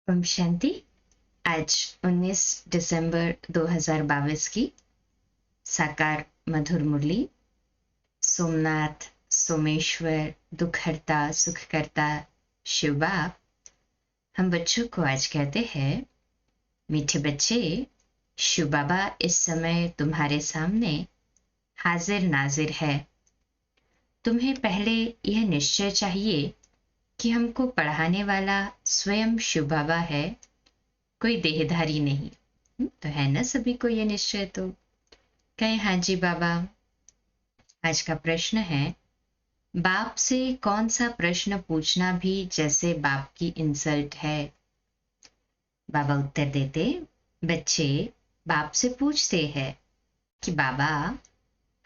ओम शांति। आज 19 दिसंबर 2022 की साकार मधुर मुरली। सोमनाथ, सोमेश्वर, दुखहर्ता, सुखकर्ता शिव बाप हम बच्चों को आज कहते हैं, मीठे बच्चे, शिव बाबा इस समय तुम्हारे सामने हाजिर नाजिर है। तुम्हें पहले यह निश्चय चाहिए कि हमको पढ़ाने वाला स्वयं शिव बाबा है, कोई देहधारी नहीं। तो है ना सभी को ये निश्चय? तो कहें हाँ जी बाबा। आज का प्रश्न है, बाप से कौन सा प्रश्न पूछना भी जैसे बाप की इंसल्ट है। बाबा उत्तर देते, बच्चे बाप से पूछते हैं कि बाबा,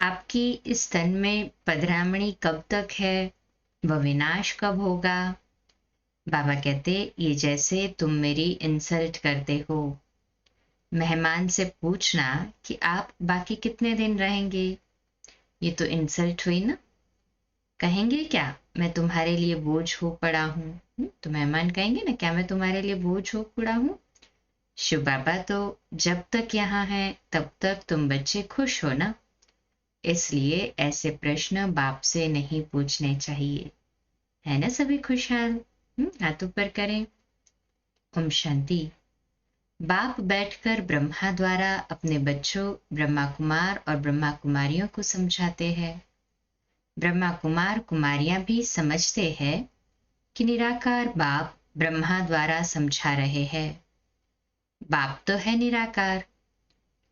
आपकी इस तन में पधरामणी कब तक है, वह विनाश कब होगा? बाबा कहते, ये जैसे तुम मेरी इंसल्ट करते हो। मेहमान से पूछना कि आप बाकी कितने दिन रहेंगे, ये तो इंसल्ट हुई ना। कहेंगे क्या मैं तुम्हारे लिए बोझ हो पड़ा हूँ? तो मेहमान कहेंगे ना, क्या मैं तुम्हारे लिए बोझ हो पड़ा हूँ? शिव बाबा तो जब तक यहाँ है तब तक तुम बच्चे खुश हो ना, इसलिए ऐसे प्रश्न बाप से नहीं पूछने चाहिए। है ना सभी खुशहाल? हाथ ऊपर करें। ओम शांति। बाप बैठकर ब्रह्मा द्वारा अपने बच्चों ब्रह्मा कुमार और ब्रह्मा कुमारियों को समझाते हैं। ब्रह्मा कुमार कुमारियां भी समझते हैं कि निराकार बाप ब्रह्मा द्वारा समझा रहे हैं। बाप तो है निराकार,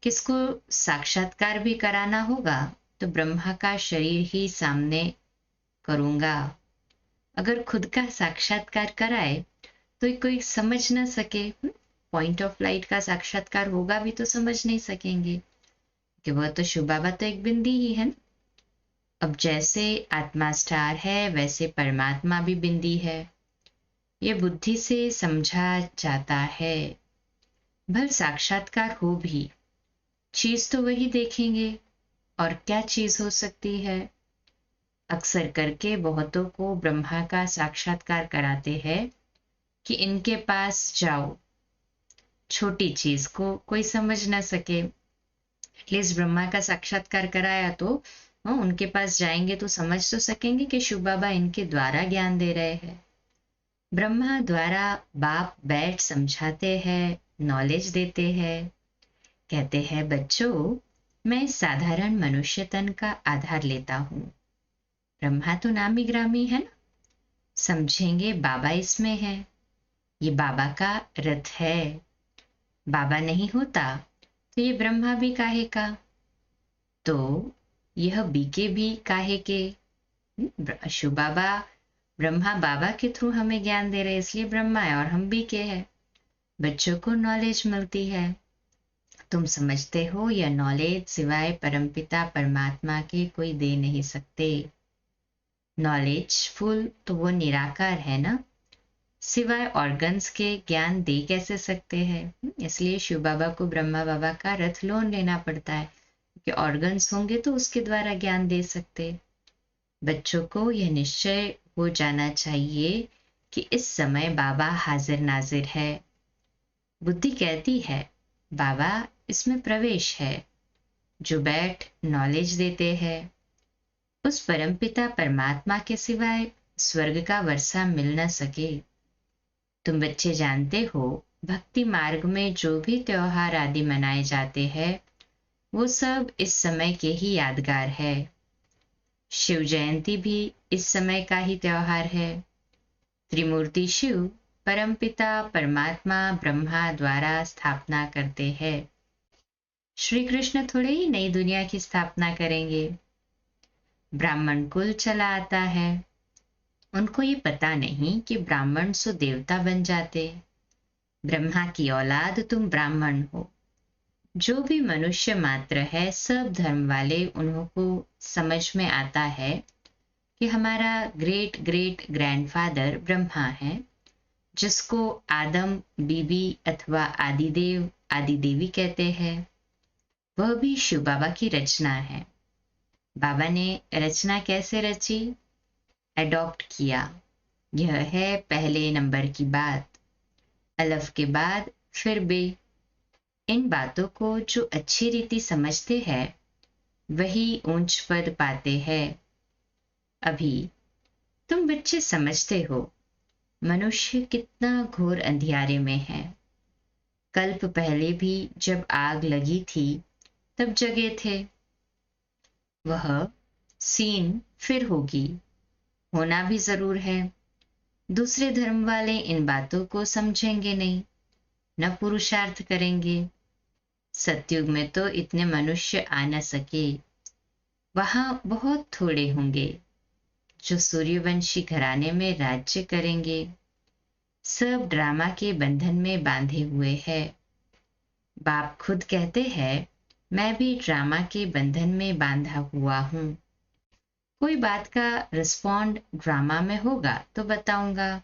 किसको साक्षात्कार भी कराना होगा तो ब्रह्मा का शरीर ही सामने करूंगा। अगर खुद का साक्षात्कार कराए तो कोई समझ ना सके, पॉइंट ऑफ लाइट का साक्षात्कार होगा भी तो समझ नहीं सकेंगे कि वह तो शिव बाबा तो एक बिंदी ही है। अब जैसे आत्मा स्टार है वैसे परमात्मा भी बिंदी है, ये बुद्धि से समझा जाता है। भल साक्षात्कार हो भी, चीज तो वही देखेंगे, और क्या चीज हो सकती है? अक्सर करके बहुतों को ब्रह्मा का साक्षात्कार कराते हैं कि इनके पास जाओ। छोटी चीज को कोई समझ ना सके, एटलीस्ट ब्रह्मा का साक्षात्कार कराया तो उनके पास जाएंगे तो समझ तो सकेंगे कि शिव बाबा इनके द्वारा ज्ञान दे रहे हैं। ब्रह्मा द्वारा बाप बैठ समझाते हैं, नॉलेज देते हैं। कहते हैं, बच्चों मैं साधारण मनुष्य तन का आधार लेता हूँ। ब्रह्मा तो नामी ग्रामी है ना, समझेंगे बाबा इसमें है, ये बाबा का रथ है। बाबा नहीं होता तो ये ब्रह्मा भी काहे का, तो यह बीके भी काहे के। शिव बाबा ब्रह्मा बाबा के थ्रू हमें ज्ञान दे रहे, इसलिए ब्रह्मा है और हम बीके हैं। बच्चों को नॉलेज मिलती है। तुम समझते हो यह नॉलेज सिवाय परमपिता परमात्मा के कोई दे नहीं सकते। नॉलेजफुल तो वो निराकार है ना, सिवाय ऑर्गन्स के ज्ञान दे कैसे सकते हैं? इसलिए शिव बाबा को ब्रह्मा बाबा का रथ लोन लेना पड़ता है, कि ऑर्गन्स होंगे तो उसके द्वारा ज्ञान दे सकते। बच्चों को यह निश्चय हो जाना चाहिए कि इस समय बाबा हाजिर नाजिर है। बुद्धि कहती है बाबा इसमें प्रवेश है, जो बैठ नॉलेज देते हैं। उस परमपिता परमात्मा के सिवाय स्वर्ग का वर्षा मिल न सके। तुम बच्चे जानते हो, भक्ति मार्ग में जो भी त्योहार आदि मनाए जाते हैं वो सब इस समय के ही यादगार है। शिव जयंती भी इस समय का ही त्योहार है। त्रिमूर्ति शिव परमपिता परमात्मा ब्रह्मा द्वारा स्थापना करते हैं। श्री कृष्ण थोड़े ही नई दुनिया की स्थापना करेंगे। ब्राह्मण कुल चला आता है, उनको ये पता नहीं कि ब्राह्मण सो देवता बन जाते। ब्रह्मा की औलाद तुम ब्राह्मण हो। जो भी मनुष्य मात्र है सब धर्म वाले, उनको समझ में आता है कि हमारा ग्रेट ग्रेट ग्रैंडफादर ब्रह्मा है, जिसको आदम बीबी अथवा आदिदेव आदि देवी कहते हैं। वह भी शिव बाबा की रचना है। बाबा ने रचना कैसे रची? एडॉप्ट किया। यह है पहले नंबर की बात। अलफ के बाद फिर बे। इन बातों को जो अच्छी रीति समझते हैं वही ऊंच पद पाते हैं। अभी तुम बच्चे समझते हो मनुष्य कितना घोर अंधियारे में है। कल्प पहले भी जब आग लगी थी तब जगे थे। वह सीन फिर होगी, होना भी जरूर है। दूसरे धर्म वाले इन बातों को समझेंगे नहीं, न पुरुषार्थ करेंगे। सतयुग में तो इतने मनुष्य आ न सके, वहां बहुत थोड़े होंगे जो सूर्यवंशी घराने में राज्य करेंगे। सब ड्रामा के बंधन में बांधे हुए हैं। बाप खुद कहते हैं मैं भी ड्रामा के बंधन में बांधा हुआ हूं। कोई बात का रिस्पॉन्ड ड्रामा में होगा तो बताऊंगा।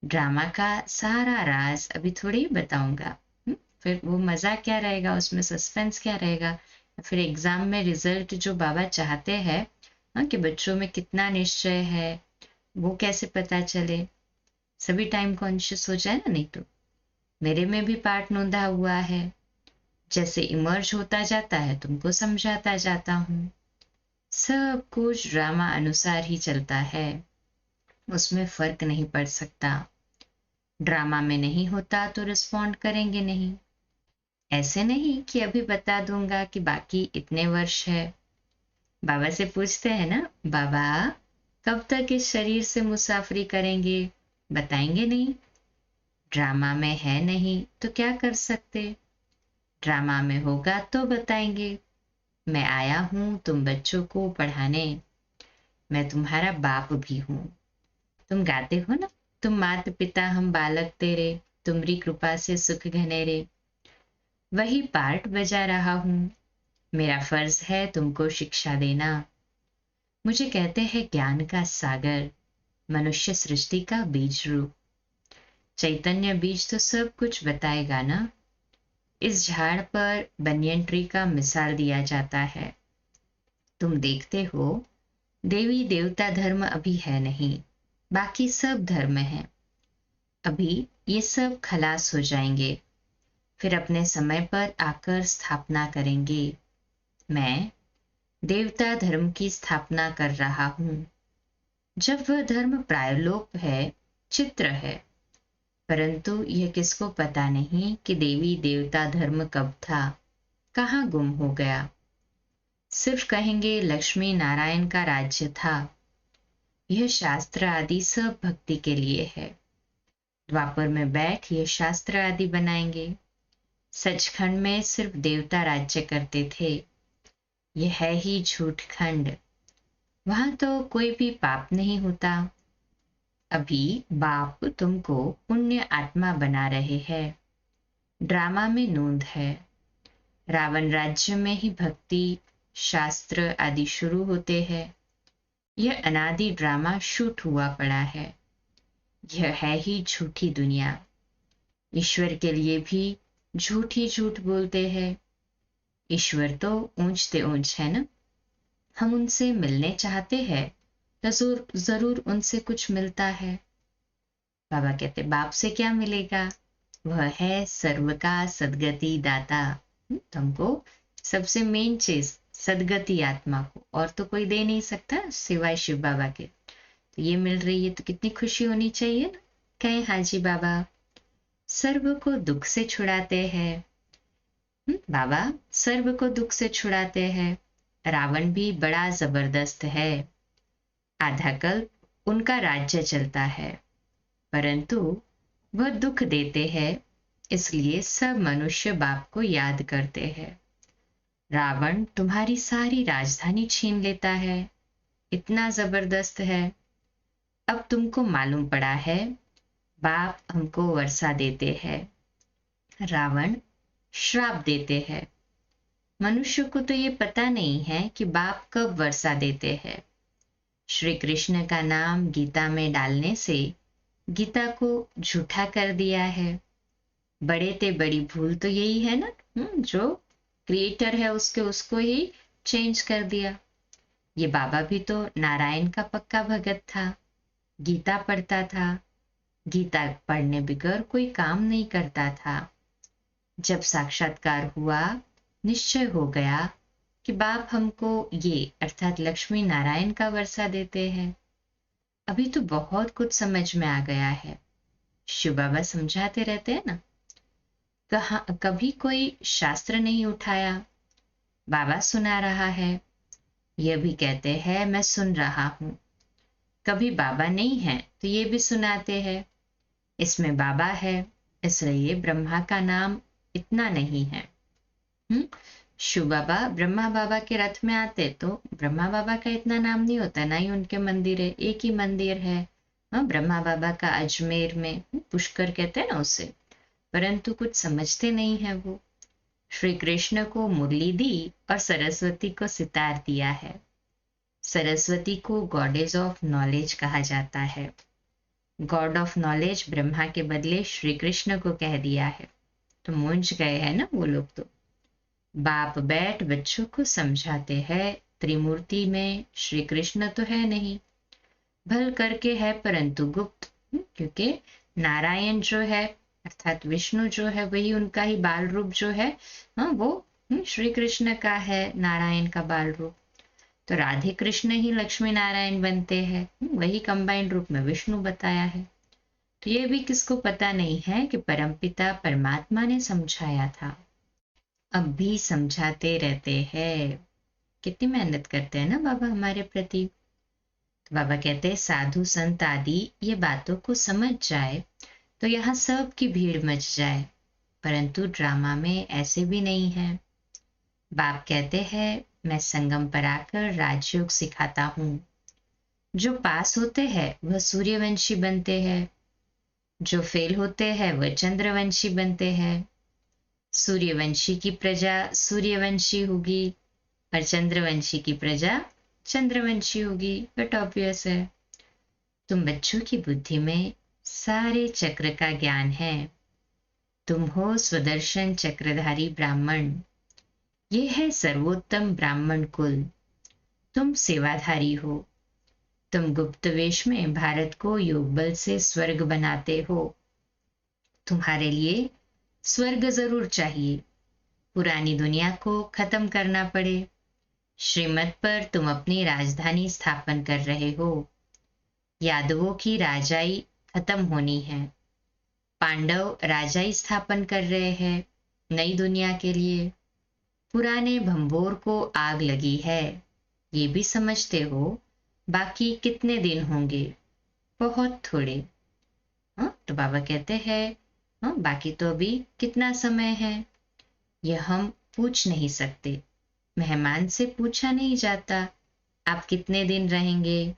ड्रामा का सारा राज अभी थोड़ी ही बताऊंगा। फिर वो मजा क्या रहेगा, उसमें सस्पेंस क्या रहेगा। फिर एग्जाम में रिजल्ट जो बाबा चाहते हैं कि बच्चों में कितना निश्चय है वो कैसे पता चले। सभी टाइम कॉन्शियस हो जाए ना, नहीं तो मेरे में भी पार्ट नोंदा हुआ है। जैसे इमर्ज होता जाता है तुमको समझाता जाता हूँ। सब कुछ ड्रामा अनुसार ही चलता है, उसमें फर्क नहीं पड़ सकता। ड्रामा में नहीं होता तो रिस्पॉन्ड करेंगे नहीं। ऐसे नहीं कि अभी बता दूंगा कि बाकी इतने वर्ष है। बाबा से पूछते हैं ना, बाबा कब तक इस शरीर से मुसाफरी करेंगे, बताएंगे नहीं। ड्रामा में है नहीं तो क्या कर सकते, ड्रामा में होगा तो बताएंगे। मैं आया हूं तुम बच्चों को पढ़ाने, मैं तुम्हारा बाप भी हूं। तुम गाते हो ना, तुम मात पिता हम बालक तेरे, तुम्हारी कृपा से सुख घनेरे। वही पार्ट बजा रहा हूं। मेरा फर्ज है तुमको शिक्षा देना। मुझे कहते हैं ज्ञान का सागर, मनुष्य सृष्टि का बीज रूप। चैतन्य बीज तो सब कुछ बताएगा ना। इस झाड़ पर बनियन ट्री का मिसाल दिया जाता है। तुम देखते हो देवी देवता धर्म अभी है नहीं, बाकी सब धर्म है। अभी ये सब खलास हो जाएंगे, फिर अपने समय पर आकर स्थापना करेंगे। मैं देवता धर्म की स्थापना कर रहा हूं। जब वह धर्म प्रायलोप है, चित्र है, परंतु यह किसको पता नहीं कि देवी देवता धर्म कब था, कहाँ गुम हो गया। सिर्फ कहेंगे लक्ष्मी नारायण का राज्य था। यह शास्त्र आदि सब भक्ति के लिए है। द्वापर में बैठ ये शास्त्र आदि बनाएंगे। सचखंड में सिर्फ देवता राज्य करते थे, यह है ही झूठ खंड। वहां तो कोई भी पाप नहीं होता। अभी बाप तुमको पुण्य आत्मा बना रहे हैं। ड्रामा में नोंद है। रावण राज्य में ही भक्ति शास्त्र आदि शुरू होते हैं। यह अनादि ड्रामा शूट हुआ पड़ा है। यह है ही झूठी दुनिया। ईश्वर के लिए भी झूठ ही झूठ बोलते हैं। ईश्वर तो ऊंचते ऊंच है ना। हम उनसे मिलने चाहते हैं तो जरूर उनसे कुछ मिलता है। बाबा कहते बाप से क्या मिलेगा, वह है सर्व का सदगति दाता। तुमको सबसे मेन चीज सदगति आत्मा को, और तो कोई दे नहीं सकता सिवाय शिव बाबा के। तो ये मिल रही है तो कितनी खुशी होनी चाहिए ना। कहें हाजी बाबा सर्व को दुख से छुड़ाते हैं। बाबा सर्व को दुख से छुड़ाते हैं। रावण भी बड़ा जबरदस्त है। आधा कल्प उनका राज्य चलता है, परंतु वह दुख देते हैं, इसलिए सब मनुष्य बाप को याद करते हैं। रावण तुम्हारी सारी राजधानी छीन लेता है, इतना जबरदस्त है। अब तुमको मालूम पड़ा है, बाप हमको वर्षा देते हैं, रावण श्राप देते हैं। मनुष्य को तो ये पता नहीं है कि बाप कब वर्षा देते हैं। श्री कृष्ण का नाम गीता में डालने से गीता को झूठा कर दिया है। बड़े ते बड़ी भूल तो यही है ना, जो क्रिएटर है उसको ही चेंज कर दिया। ये बाबा भी तो नारायण का पक्का भगत था, गीता पढ़ता था, गीता पढ़ने बगैर कोई काम नहीं करता था। जब साक्षात्कार हुआ, निश्चय हो गया कि बाप हमको ये अर्थात लक्ष्मी नारायण का वर्षा देते हैं। अभी तो बहुत कुछ समझ में आ गया है। शिव बाबा समझाते रहते हैं ना, कभी कोई शास्त्र नहीं उठाया, बाबा सुना रहा है। यह भी कहते हैं मैं सुन रहा हूं। कभी बाबा नहीं है तो ये भी सुनाते हैं, इसमें बाबा है, इसलिए ब्रह्मा का नाम इतना नहीं है। शिव बाबा ब्रह्मा बाबा के रथ में आते तो ब्रह्मा बाबा का इतना नाम नहीं होता, ना ही उनके मंदिर है, एक ही मंदिर है। ब्रह्मा बाबा का अजमेर में पुष्कर कहते हैं ना उसे, परंतु कुछ समझते नहीं है वो। श्री कृष्ण को मुरली दी और सरस्वती को सितार दिया है। सरस्वती को गॉडेज ऑफ नॉलेज कहा जाता है। गॉड ऑफ नॉलेज ब्रह्मा के बदले श्री कृष्ण को कह दिया है, तो मूंझ गए हैं ना वो लोग। तो बाप बैठ बच्चों को समझाते हैं, त्रिमूर्ति में श्री कृष्ण तो है नहीं, भल करके है परंतु गुप्त, क्योंकि नारायण जो है अर्थात विष्णु जो है वही उनका ही बाल रूप जो है, वो श्री कृष्ण का है, नारायण का बाल रूप। तो राधे कृष्ण ही लक्ष्मी नारायण बनते हैं, वही कंबाइंड रूप में विष्णु बताया है। तो ये भी किसको पता नहीं है कि परमपिता परमात्मा ने समझाया था, अब भी समझाते रहते हैं। कितनी मेहनत करते हैं ना बाबा हमारे प्रति। तो बाबा कहते हैं साधु संत आदि ये बातों को समझ जाए तो यहाँ सब की भीड़ मच जाए, परंतु ड्रामा में ऐसे भी नहीं है। बाप कहते हैं मैं संगम पर आकर राजयोग सिखाता हूँ। जो पास होते हैं वह सूर्यवंशी बनते हैं, जो फेल होते हैं वह चंद्रवंशी बनते हैं। सूर्यवंशी की प्रजा सूर्यवंशी होगी और चंद्रवंशी की प्रजा चंद्रवंशी होगी, बट ऑब्वियस है। तुम बच्चों की बुद्धि में सारे चक्र का ज्ञान है। तुम हो स्वदर्शन चक्रधारी ब्राह्मण, ये है सर्वोत्तम ब्राह्मण कुल। तुम सेवाधारी हो। तुम गुप्त वेश में भारत को योग बल से स्वर्ग बनाते हो। तुम्हारे लिए स्वर्ग जरूर चाहिए, पुरानी दुनिया को खत्म करना पड़े। श्रीमत पर तुम अपनी राजधानी स्थापन कर रहे हो। यादवों की राजाई खत्म होनी है, पांडव राजाई स्थापन कर रहे हैं नई दुनिया के लिए। पुराने भंबोर को आग लगी है, ये भी समझते हो। बाकी कितने दिन होंगे? बहुत थोड़े। तो बाबा कहते हैं बाकी तो अभी कितना समय है, यह हम पूछ नहीं सकते। मेहमान से पूछा नहीं जाता आप कितने दिन रहेंगे।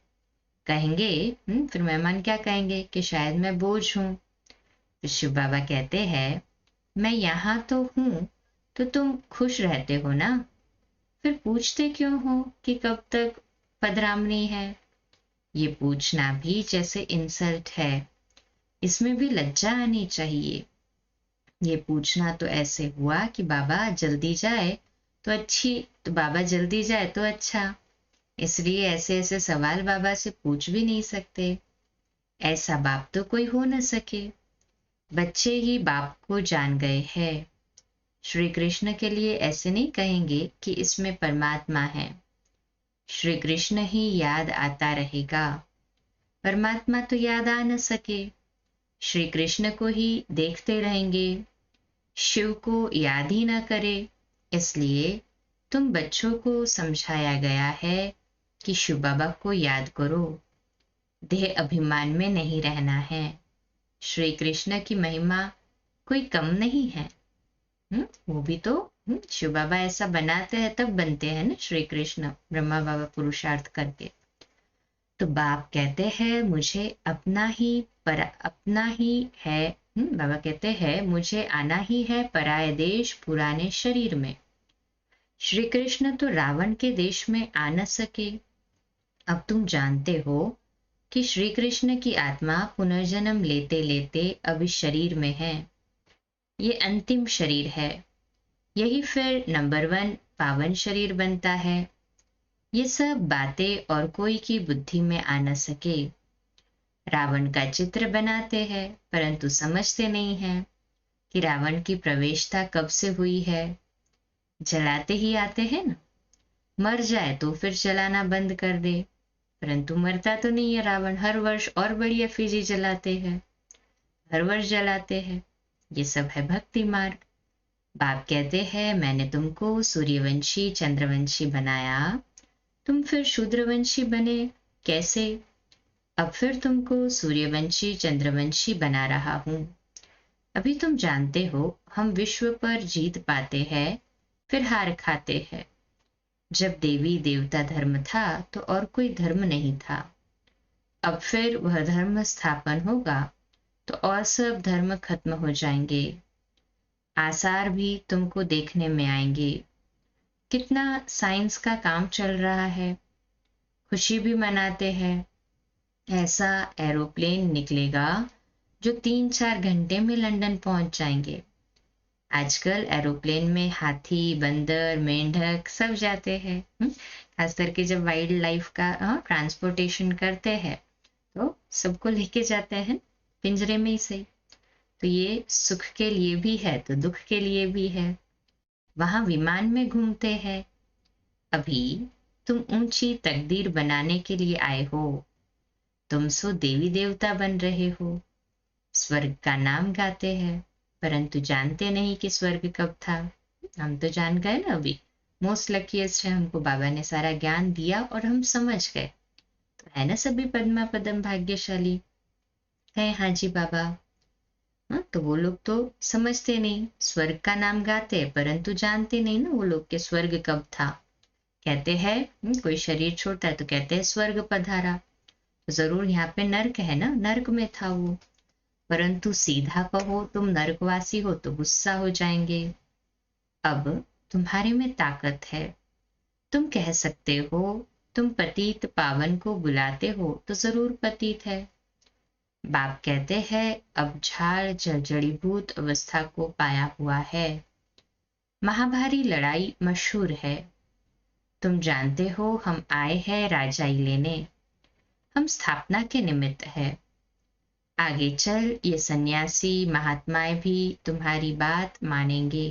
कहेंगे फिर मेहमान क्या कहेंगे कि शायद मैं बोझ हूं। तो शिव बाबा कहते हैं मैं यहाँ तो हूं तो तुम खुश रहते हो ना, फिर पूछते क्यों हो कि कब तक पधरामनी है। ये पूछना भी जैसे इंसल्ट है, इसमें भी लज्जा आनी चाहिए। ये पूछना तो ऐसे हुआ कि बाबा जल्दी जाए तो अच्छी, तो बाबा जल्दी जाए तो अच्छा, इसलिए ऐसे ऐसे सवाल बाबा से पूछ भी नहीं सकते। ऐसा बाप तो कोई हो न सके। बच्चे ही बाप को जान गए हैं। श्री कृष्ण के लिए ऐसे नहीं कहेंगे कि इसमें परमात्मा है। श्री कृष्ण ही याद आता रहेगा, परमात्मा तो याद आ न सके। श्री कृष्ण को ही देखते रहेंगे, शिव को याद ही न करे। इसलिए तुम बच्चों को समझाया गया है कि शिव बाबा को याद करो, देह अभिमान में नहीं रहना है। श्री कृष्ण की महिमा कोई कम नहीं है। वो भी तो शिव बाबा ऐसा बनाते हैं तब बनते हैं ना श्री कृष्ण, ब्रह्मा बाबा पुरुषार्थ करके। तो बाप कहते हैं मुझे अपना ही है। बाबा कहते हैं मुझे आना ही है पराये देश पुराने शरीर में। श्री कृष्ण तो रावण के देश में आ न सके। अब तुम जानते हो कि श्री कृष्ण की आत्मा पुनर्जन्म लेते लेते अब इस शरीर में है। ये अंतिम शरीर है, यही फिर नंबर 1 पावन शरीर बनता है। ये सब बातें और कोई की बुद्धि में आ न सके। रावण का चित्र बनाते हैं परंतु समझते नहीं हैं कि रावण की प्रवेशता कब से हुई है। जलाते ही आते हैं ना, मर जाए तो फिर जलाना बंद कर दे, परंतु मरता तो नहीं है रावण, हर वर्ष और बड़ी एफिजी जलाते हैं, हर वर्ष जलाते हैं। ये सब है भक्ति मार्ग। बाप कहते हैं मैंने तुमको सूर्यवंशी चंद्रवंशी बनाया, तुम फिर शूद्रवंशी बने, कैसे? अब फिर तुमको सूर्यवंशी चंद्रवंशी बना रहा हूं। अभी तुम जानते हो हम विश्व पर जीत पाते हैं फिर हार खाते हैं। जब देवी देवता धर्म था तो और कोई धर्म नहीं था, अब फिर वह धर्म स्थापन होगा तो और सब धर्म खत्म हो जाएंगे। आसार भी तुमको देखने में आएंगे। कितना साइंस का काम चल रहा है, खुशी भी मनाते हैं। ऐसा एरोप्लेन निकलेगा जो 3-4 घंटे में लंदन पहुंच जाएंगे। आजकल एरोप्लेन में हाथी बंदर मेंढक सब जाते हैं। खास करके जब वाइल्ड लाइफ का ट्रांसपोर्टेशन करते हैं तो सबको लेके जाते हैं पिंजरे में ही सही। तो ये सुख के लिए भी है तो दुख के लिए भी है। वहां विमान में घूमते हैं। अभी तुम ऊंची तकदीर बनाने के लिए आए हो। तुम सो देवी देवता बन रहे हो, स्वर्ग का नाम गाते हैं परंतु जानते नहीं कि स्वर्ग कब था। हम तो जान गए ना अभी, मोस्ट लकीएस्ट है, हमको बाबा ने सारा ज्ञान दिया और हम समझ गए, तो है ना सभी पद्मा पदम भाग्यशाली। है हाँ जी बाबा। हाँ, तो वो लोग तो समझते नहीं, स्वर्ग का नाम गाते परंतु जानते नहीं ना वो लोग के स्वर्ग कब था। कहते हैं कोई शरीर छोड़ता है तो कहते हैं स्वर्ग पधारा, तो जरूर यहाँ पे नर्क है ना, नर्क में था वो। परंतु सीधा कहो तुम नरकवासी हो तो गुस्सा हो जाएंगे। अब तुम्हारे में ताकत है, तुम कह सकते हो तुम पतित पावन को बुलाते हो तो जरूर पतित है। बाप कहते हैं अब झाड़ जड़ीभूत अवस्था को पाया हुआ है। महाभारी लड़ाई मशहूर है, तुम जानते हो हम आए हैं राजाई लेने, हम स्थापना के निमित्त है। आगे चल ये सन्यासी महात्माएं भी तुम्हारी बात मानेंगे।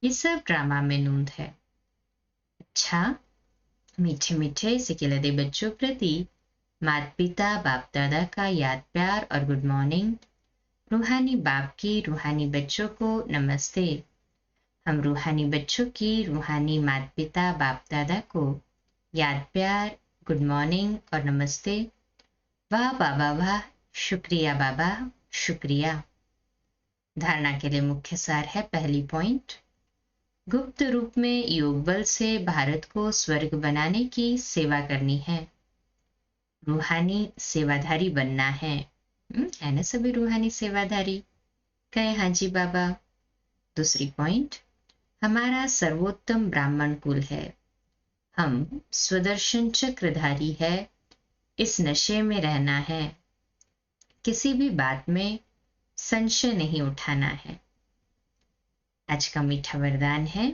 ये सब ड्रामा में नूंद है। अच्छा, मीठे मीठे सिकिलदे बच्चों प्रति माता पिता बाप दादा का याद प्यार और गुड मॉर्निंग। रूहानी बाप की रूहानी बच्चों को नमस्ते। हम रूहानी बच्चों की रूहानी माता पिता बाप दादा को याद प्यार गुड मॉर्निंग और नमस्ते। वाह बाबा वाह, शुक्रिया बाबा शुक्रिया। धारणा के लिए मुख्य सार है, पहली पॉइंट, गुप्त रूप में योग बल से भारत को स्वर्ग बनाने की सेवा करनी है, रूहानी सेवाधारी बनना है ना सभी रूहानी सेवाधारी। कहे हाँ जी बाबा। दूसरी पॉइंट, हमारा सर्वोत्तम ब्राह्मण कुल है, हम स्वदर्शन चक्रधारी है, इस नशे में रहना है, किसी भी बात में संशय नहीं उठाना है। आज का मीठा वरदान है,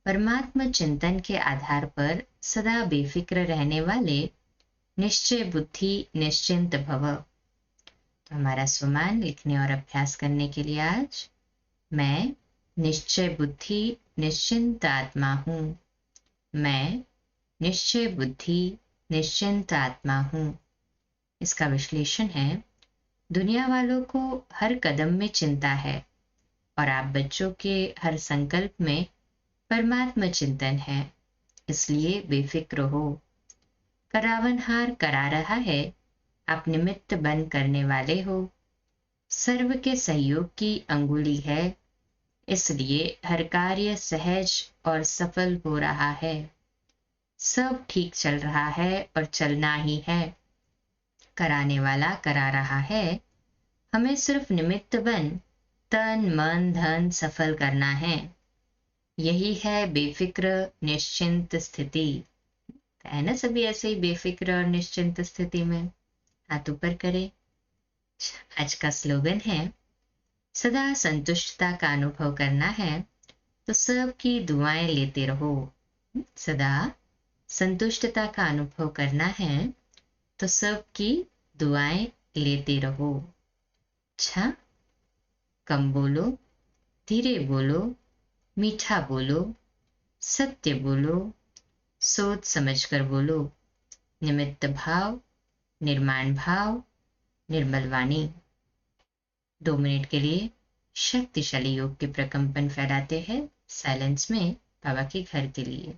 परमात्मा चिंतन के आधार पर सदा बेफिक्र रहने वाले निश्चय बुद्धि निश्चिंत भव। तो हमारा स्वमान लिखने और अभ्यास करने के लिए आज, मैं निश्चय बुद्धि निश्चिंत आत्मा हूँ, मैं निश्चय बुद्धि निश्चिंत आत्मा हूँ। इसका विश्लेषण है, दुनिया वालों को हर कदम में चिंता है और आप बच्चों के हर संकल्प में परमात्मा चिंतन है, इसलिए बेफिक्र हो। करावनहार करा रहा है, आप निमित्त बन करने वाले हो, सर्व के सहयोग की अंगुली है, इसलिए हर कार्य सहज और सफल हो रहा है। सब ठीक चल रहा है और चलना ही है। कराने वाला करा रहा है, हमें सिर्फ निमित्त बन तन मन धन सफल करना है। यही है बेफिक्र निश्चिंत स्थिति। है ना सभी ऐसे ही बेफिक्र और निश्चिंत स्थिति में? हाथ ऊपर करें। आज का स्लोगन है, सदा संतुष्टता का अनुभव करना है तो सबकी दुआएं लेते रहो। सदा संतुष्टता का अनुभव करना है तो सबकी दुआएं लेते रहो। छ, कम बोलो, धीरे बोलो, मीठा बोलो, सत्य बोलो, सोच समझकर बोलो, निमित्त भाव, निर्माण भाव, निर्मल वाणी। 2 मिनट के लिए शक्तिशाली योग के प्रकंपन फैलाते हैं साइलेंस में बाबा के घर के लिए।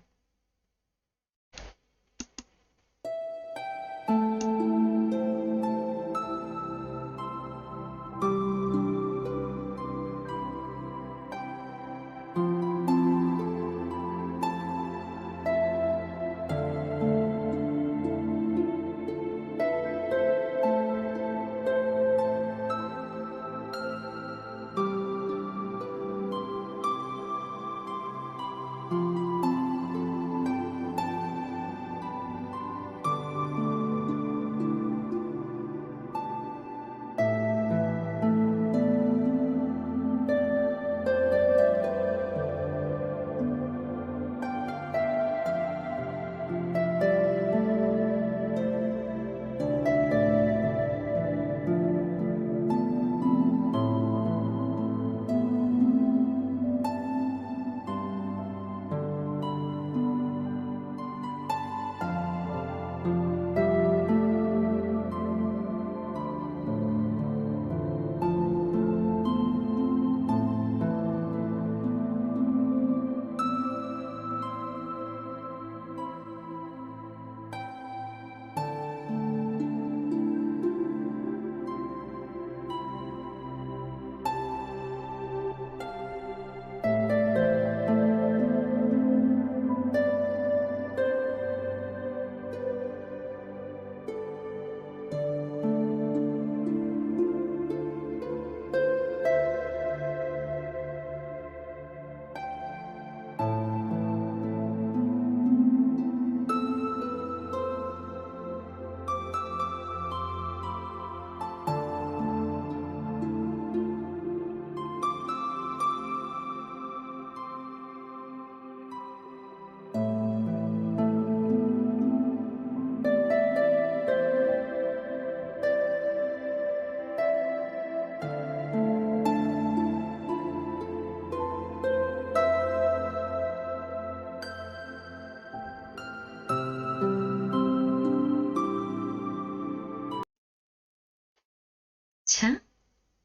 अच्छा,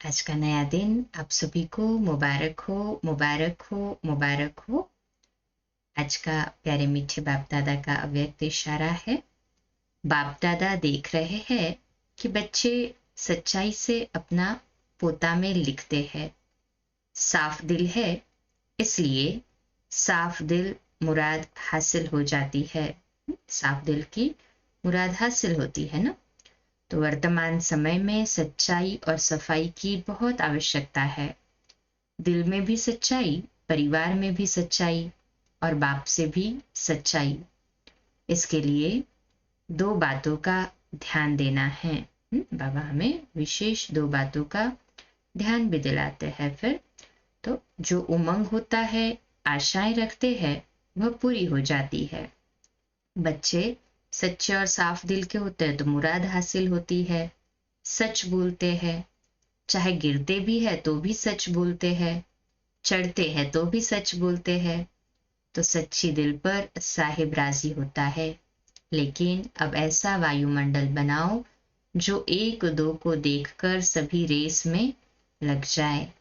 आज का नया दिन आप सभी को मुबारक हो, मुबारक हो, मुबारक हो। आज का प्यारे मीठे बाप दादा का अव्यक्त इशारा है। बाप दादा देख रहे हैं कि बच्चे सच्चाई से अपना पोता में लिखते हैं। साफ दिल है, इसलिए साफ दिल मुराद हासिल हो जाती है। साफ दिल की मुराद हासिल होती है ना। तो वर्तमान समय में सच्चाई और सफाई की बहुत आवश्यकता है। दिल में भी सच्चाई, परिवार में भी सच्चाई और बाप से भी सच्चाई। इसके लिए 2 बातों का ध्यान देना है। बाबा हमें विशेष 2 बातों का ध्यान भी दिलाते हैं। फिर तो जो उमंग होता है, आशाएं रखते हैं, वह पूरी हो जाती है। बच्चे सच्चे और साफ दिल के होते हैं तो मुराद हासिल होती है। सच बोलते हैं, चाहे गिरते भी है तो भी सच बोलते हैं, चढ़ते हैं तो भी सच बोलते हैं। तो सच्ची दिल पर साहिब राजी होता है। लेकिन अब ऐसा वायुमंडल बनाओ जो 1-2 को देखकर सभी रेस में लग जाए।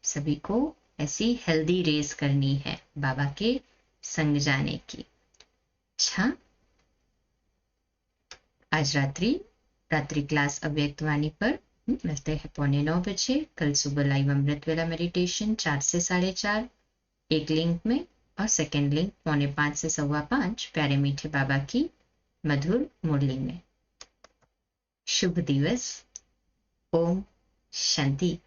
सभी को ऐसी हेल्दी रेस करनी है बाबा के संग जाने की। अच्छा, आज रात्रि क्लास अव्यक्त वाणी पर मिलते हैं 8:45 बजे। कल सुबह लाइव अमृत वेला मेडिटेशन 4 से 4:30 एक लिंक में, और सेकेंड लिंक 4:45 से 5:15 प्यारे मीठे बाबा की मधुर मुरली में। शुभ दिवस। ओम शांति।